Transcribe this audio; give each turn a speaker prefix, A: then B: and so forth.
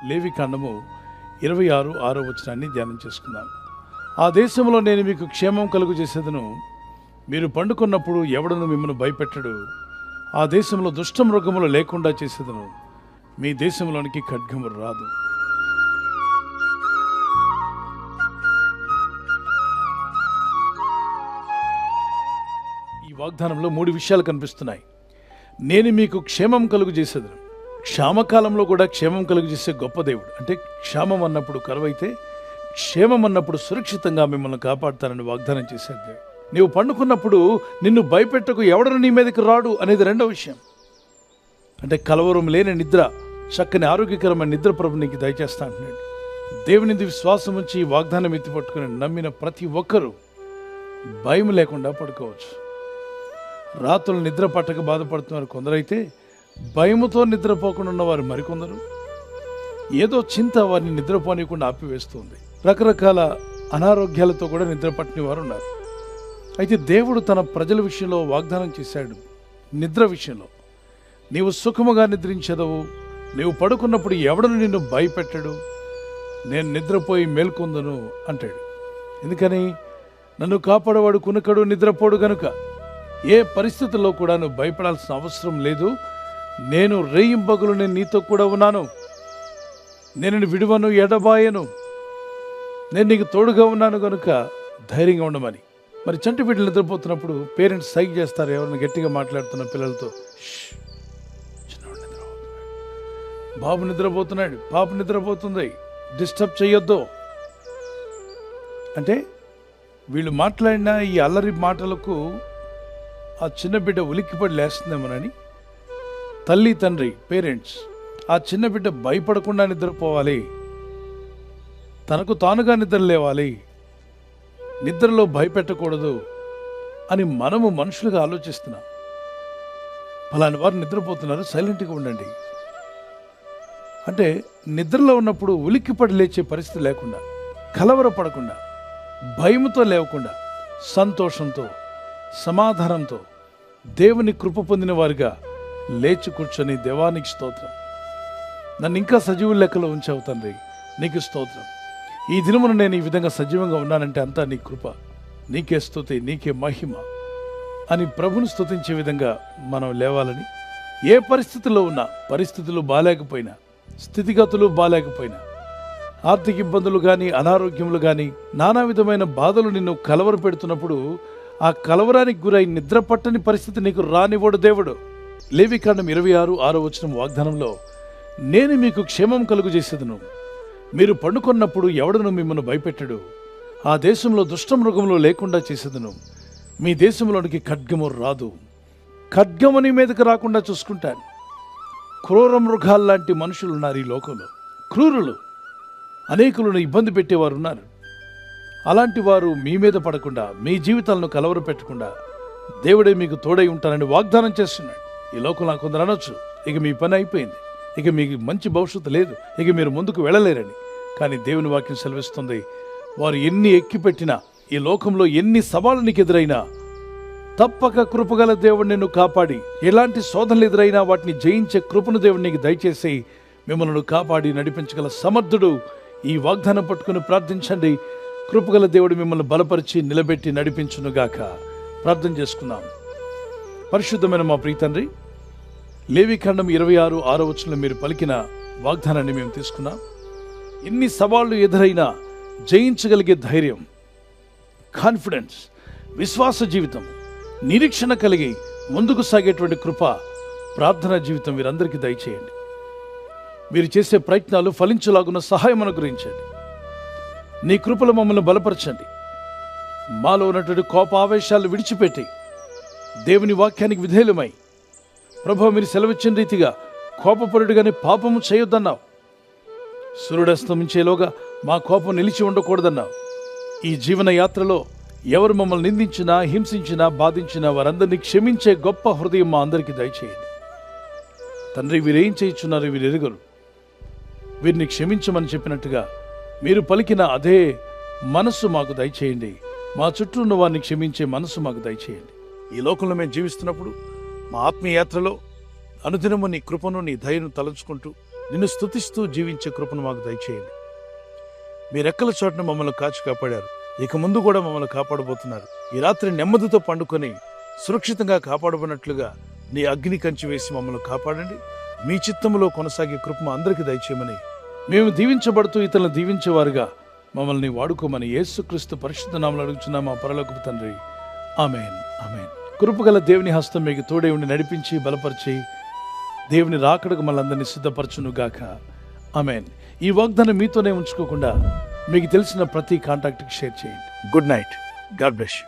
A: లేవికాండము 26:6 ధ్యానం చేసుకుందాం. ఆ దేశంలో నేను మీకు క్షేమం కలుగు చేసేదను, మీరు పండుకున్నప్పుడు ఎవడను మిమ్మల్ని భయపెట్టడు. ఆ దేశంలో దుష్ట మృగములు లేకుండా చేసేదను, మీ దేశంలోనికి ఖడ్గము రాదు. ఈ వాగ్దానంలో 3 విషయాలు కనిపిస్తున్నాయి. నేను మీకు క్షేమం కలుగు చేసేదను. క్షామకాలంలో కూడా క్షేమం కలుగు చేసే గొప్ప దేవుడు. అంటే క్షామం అన్నప్పుడు కరువైతే, క్షేమం అన్నప్పుడు సురక్షితంగా మిమ్మల్ని కాపాడుతానని వాగ్దానం చేశాడు దేవుడు. నీవు పండుకున్నప్పుడు నిన్ను భయపెట్టకు, ఎవడను నీ మీదకి రాడు అనేది రెండో విషయం. అంటే కలవరం లేని నిద్ర, చక్కని ఆరోగ్యకరమైన నిద్ర ప్రభు నీకు దయచేస్తా అంటున్నాడు. దేవునిది విశ్వాసం ఉంచి ఈ వాగ్దానం ఎత్తిపట్టుకుని నమ్మిన ప్రతి ఒక్కరూ భయం లేకుండా పడుకోవచ్చు. రాత్రులు నిద్ర పట్టక బాధపడుతున్నారు కొందరైతే, భయముతో నిద్రపోకుండా ఉన్నవారు మరికొందరు. ఏదో చింత వారిని నిద్రపోనీయకుండా ఆపివేస్తుంది. రకరకాల అనారోగ్యాలతో కూడా నిద్ర పట్టని వారు ఉన్నారు. అయితే దేవుడు తన ప్రజల విషయంలో వాగ్దానం చేశాడు. నిద్ర విషయంలో నీవు సుఖముగా నిద్రించదవు, నీవు పడుకున్నప్పుడు ఎవడను నిన్ను భయపెట్టడు, నేను నిద్రపోయి మేల్కొందును అంటాడు. ఎందుకని? నన్ను కాపాడవాడు కునుకడు, నిద్రపోడు గనుక ఏ పరిస్థితుల్లో కూడా నువ్వు భయపడాల్సిన అవసరం లేదు. నేను రేయింబగలు నేను నీతో కూడా ఉన్నాను, నేను విడువను, ఎడబాయను, నేను నీకు తోడుగా ఉన్నాను కనుక ధైర్యంగా ఉండమని. మరి చంటి బిడ్డలు నిద్రపోతున్నప్పుడు పేరెంట్స్ సైక్ చేస్తారు, ఎవరిని గట్టిగా మాట్లాడుతున్న పిల్లలతో, చిన్నవాడు నిద్రపోతున్నాడు, బాబు నిద్రపోతున్నాడు, పాప నిద్రపోతుంది, డిస్టర్బ్ చేయొద్దు అంటే, వీళ్ళు మాట్లాడిన ఈ అల్లరి మాటలకు ఆ చిన్న బిడ్డ ఉలిక్కిపడి లేస్తుందేమోనని తల్లి తండ్రి పేరెంట్స్ ఆ చిన్న బిడ్డ భయపడకుండా నిద్రపోవాలి, తనకు తానుగా నిద్ర లేవాలి, నిద్రలో భయపెట్టకూడదు అని మనము మనుషులుగా ఆలోచిస్తున్నాం. ఫలాని వారు నిద్రపోతున్నారు, సైలెంట్గా ఉండండి అంటే నిద్రలో ఉన్నప్పుడు ఉలిక్కిపడి లేచే పరిస్థితి లేకుండా, కలవరపడకుండా, భయముతో లేవకుండా, సంతోషంతో, సమాధానంతో దేవుని కృప పొందిన వారిగా లేచి కూర్చొని, దేవానికి స్తోత్రం, నన్ను ఇంకా సజీవుల లెక్కలో ఉంచావు తండ్రి, నీకు స్తోత్రం, ఈ దినమున నేను ఈ విధంగా సజీవంగా ఉన్నానంటే అంతా నీ కృప, నీకే స్తుతి, నీకే మహిమ అని ప్రభుని స్తుతించే విధంగా మనం లేవాలని. ఏ పరిస్థితుల్లో ఉన్నా, పరిస్థితులు బాలేకపోయినా, స్థితిగతులు బాలేకపోయినా, ఆర్థిక ఇబ్బందులు కానీ, అనారోగ్యములు కానీ, నానా విధమైన బాధలు నిన్ను కలవర పెడుతున్నప్పుడు, ఆ కలవరానికి గురై నిద్ర పట్టని పరిస్థితి నీకు రానివ్వడు దేవుడు. లేవికాండం 26:6 వాగ్దానంలో, నేను మీకు క్షేమం కలుగు చేసేదను, మీరు పండుకున్నప్పుడు ఎవడను మిమ్మల్ని భయపెట్టడు, ఆ దేశంలో దుష్ట మృగములు లేకుండా చేసేదను, మీ దేశంలోనికి ఖడ్గము రాదు. ఖడ్గము నీ మీదకి రాకుండా చూసుకుంటాను. క్రూర మృగాల్లాంటి మనుషులు ఉన్నారు ఈ లోకంలో, క్రూరులు, అనేకులను ఇబ్బంది పెట్టేవారు ఉన్నారు. అలాంటి వారు మీ మీద పడకుండా, మీ జీవితాలను కలవర పెట్టకుండా దేవుడే మీకు తోడై ఉంటానని వాగ్దానం చేస్తున్నాడు. ఈ లోకంలో కొందరు అనొచ్చు, ఇక మీ పని అయిపోయింది, ఇక మీకు మంచి భవిష్యత్తు లేదు, ఇక మీరు ముందుకు వెళ్ళలేరని. కానీ దేవుని వాక్యం సెలవిస్తుంది, వారు ఎన్ని ఎక్కిపెట్టినా, ఈ లోకంలో ఎన్ని సవాళ్ళు నీకు ఎదురైనా, తప్పక కృపగల దేవుడు నిన్ను కాపాడి, ఎలాంటి శోధనలు ఎదురైనా వాటిని జయించే కృపను దేవుడు నీకు దయచేసి మిమ్మల్ని కాపాడి నడిపించగల సమర్థుడు. ఈ వాగ్దానం పట్టుకుని ప్రార్థించండి. కృపగల దేవుడు మిమ్మల్ని బలపరిచి నిలబెట్టి నడిపించునుగాక. ప్రార్థన చేసుకుందాం. పరిశుద్ధమైన మా ప్రియ తండ్రి, లేవికాండం 26:6 మీరు పలికిన వాగ్దానాన్ని మేము తీసుకున్నాం. ఎన్ని సవాళ్లు ఎదురైనా జయించగలిగే ధైర్యం, కాన్ఫిడెన్స్, విశ్వాస జీవితం, నిరీక్షణ కలిగి ముందుకు సాగేటువంటి కృప, ప్రార్థనా జీవితం వీరందరికీ దయచేయండి. మీరు చేసే ప్రయత్నాలు ఫలించలాగున్న సహాయం అనుగ్రహించండి. నీ కృపలో మమ్మల్ని బలపరచండి. మాలో ఉన్నటువంటి కోపావేశాలు విడిచిపెట్టి దేవుని వాక్యానికి విధేయులమై, ప్రభువా మీరు సెలవిచ్చిన రీతిగా కోపపరుడుగానే పాపము చేయొద్దన్నావు. సూర్యుడస్తమించేలోగా మా కోపం నిలిచి ఉండకూడదన్నావు. ఈ జీవన యాత్రలో ఎవరు మమ్మల్ని నిందించినా, హింసించినా, బాధించినా వారందరినీ క్షమించే గొప్ప హృదయం మా అందరికీ దయచేయండి. తండ్రి, వీరేం చేయించున్నారు వీరు ఎరుగరు, వీరిని క్షమించమని చెప్పినట్టుగా మీరు పలికిన అదే మనస్సు మాకు దయచేయండి. మా చుట్టూ ఉన్న వారిని క్షమించే మనస్సు మాకు దయచేయండి. ఈ లోకంలో మేము జీవిస్తున్నప్పుడు మా ఆత్మీయ యాత్రలో అనుదినము నీ కృపను, నీ దయను తలంచుకుంటూ నిన్ను స్తుతిస్తూ జీవించే కృపను మాకు దయచేయండి. మీ రెక్కల చోటున మమ్మల్ని కాచి కాపాడారు, ఇక ముందు కూడా మమ్మల్ని కాపాడబోతున్నారు. ఈ రాత్రి నెమ్మదితో పండుకొని సురక్షితంగా కాపాడబడినట్లుగా నీ అగ్ని కంచి వేసి మమ్మల్ని కాపాడండి. మీ చిత్తములో కొనసాగే కృపను అందరికీ దయచేయమని, మేము దీవించబడుతూ ఇతరులను దీవించేవారుగా మమ్మల్ని వాడుకోమని యేసుక్రీస్తు పరిశుద్ధ నామములో అడుగుచున్నాం మా పరలోకపు తండ్రి. ఆమేన్, ఆమేన్. కృపగల దేవుని హస్తం మీకు తోడే ఉండి నడిపించి బలపరిచి దేవుని రాకడకు మనందరినీ సిద్ధపరచును గాక. ఆమేన్. ఈ వాగ్దానం మీతోనే ఉంచుకోకుండా మీకు తెలిసిన ప్రతి కాంటాక్ట్కి షేర్ చేయండి. Good night. God bless you.